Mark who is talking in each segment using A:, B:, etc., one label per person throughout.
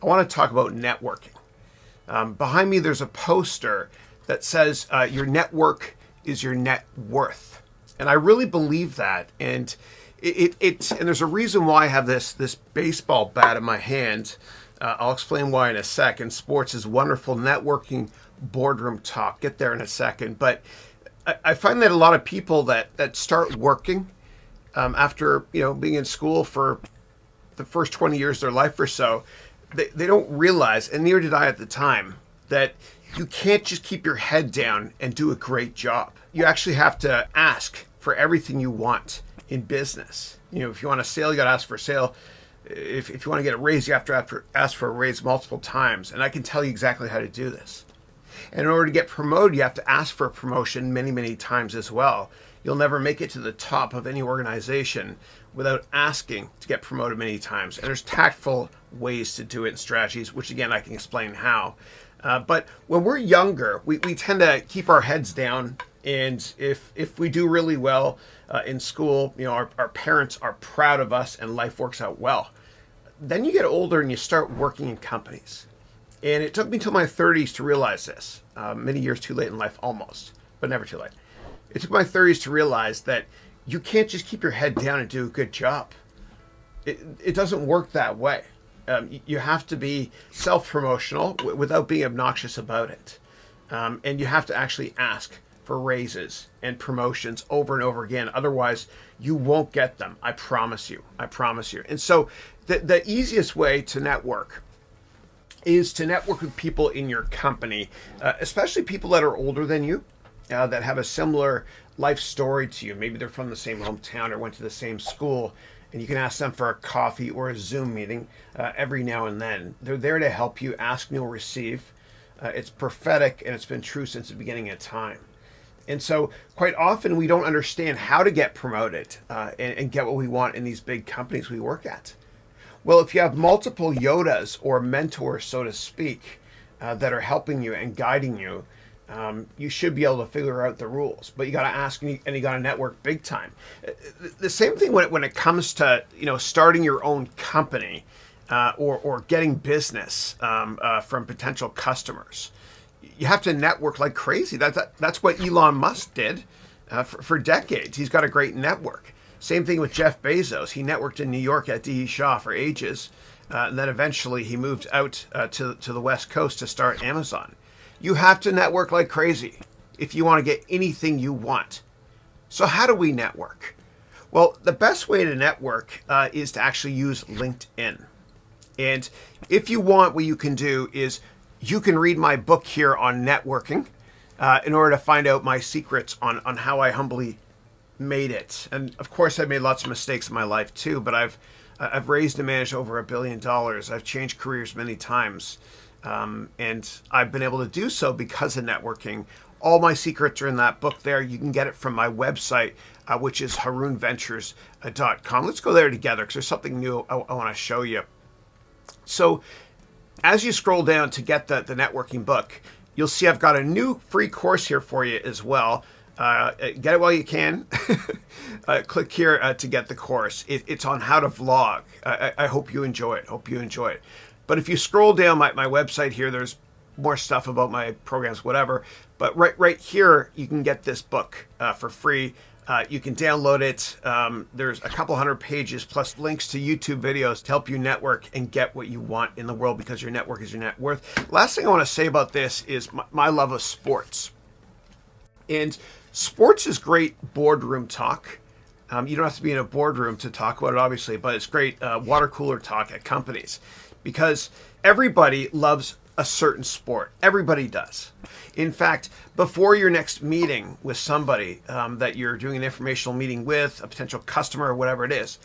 A: I want to talk about networking. Behind me, there's a poster that says your network is your net worth. And I really believe that. And and there's a reason why I have this baseball bat in my hand. I'll explain why in a second. Sports is wonderful networking, boardroom talk. Get there in a second. But I find that a lot of people that start working after being in school for the first 20 years of their life or so, they don't realize, and neither did I at the time, that you can't just keep your head down and do a great job. You actually have to ask for everything you want in business. If you want a sale, you got to ask for a sale. If you want to get a raise, you have to ask for a raise multiple times. And I can tell you exactly how to do this. And in order to get promoted, you have to ask for a promotion many, many times as well. You'll never make it to the top of any organization without asking to get promoted many times. And there's tactful ways to do it and strategies, which again, I can explain how. But when we're younger, we tend to keep our heads down. And if we do really well in school, our parents are proud of us and life works out well. Then you get older and you start working in companies. And it took me till my 30s to realize this. Many years too late in life, almost, but never too late. It took my 30s to realize that you can't just keep your head down and do a good job. It doesn't work that way. You have to be self-promotional without being obnoxious about it. And you have to actually ask for raises and promotions over and over again. Otherwise, you won't get them. I promise you. I promise you. And so the easiest way to network is to network with people in your company, especially people that are older than you, that have a similar life story to you. Maybe they're from the same hometown or went to the same school, and you can ask them for a coffee or a Zoom meeting every now and then. They're there to help you. Ask and you'll receive. It's prophetic, and it's been true since the beginning of time. And so quite often we don't understand how to get promoted and get what we want in these big companies we work at. Well, if you have multiple Yodas or mentors, so to speak, that are helping you and guiding you, you should be able to figure out the rules. But you got to ask and you got to network big time. The same thing when it comes to starting your own company or getting business from potential customers. You have to network like crazy. That's what Elon Musk did for decades. He's got a great network. Same thing with Jeff Bezos. He networked in New York at D.E. Shaw for ages. And then eventually he moved out to the West Coast to start Amazon. You have to network like crazy if you want to get anything you want. So how do we network? Well, the best way to network is to actually use LinkedIn. And if you want, what you can do is you can read my book here on networking in order to find out my secrets on how I humbly made it. And of course, I've made lots of mistakes in my life too, but I've raised and managed over $1 billion. I've changed careers many times. And I've been able to do so because of networking. All my secrets are in that book there. You can get it from my website, which is haroonventures.com. Let's go there together because there's something new I want to show you. So as you scroll down to get the networking book, you'll see I've got a new free course here for you as well. Get it while you can. Click here to get the course. It's on how to vlog. I hope you enjoy it. But if you scroll down my website here, there's more stuff about my programs, whatever. But right here, you can get this book for free. You can download it. There's a couple hundred pages plus links to YouTube videos to help you network and get what you want in the world because your network is your net worth. Last thing I want to say about this is my love of sports. And sports is great boardroom talk. You don't have to be in a boardroom to talk about it, obviously, but it's great water cooler talk at companies because everybody loves a certain sport. Everybody does. In fact, before your next meeting with somebody that you're doing an informational meeting with, a potential customer or whatever it is,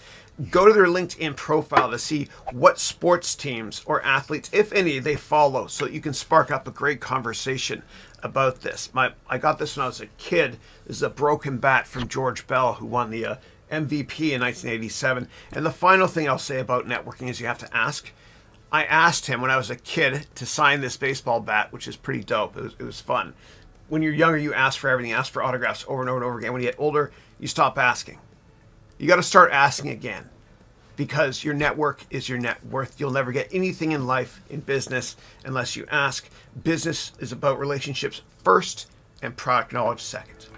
A: go to their LinkedIn profile to see what sports teams or athletes, if any, they follow so you can spark up a great conversation about this. I got this when I was a kid. This is a broken bat from George Bell, who won the MVP in 1987. And the final thing I'll say about networking is you have to ask. I asked him when I was a kid to sign this baseball bat, which is pretty dope. It was fun. When you're younger, you ask for everything. You ask for autographs over and over and over again. When you get older, you stop asking. You got to start asking again. because your network is your net worth. You'll never get anything in life, in business, unless you ask. Business is about relationships first and product knowledge second.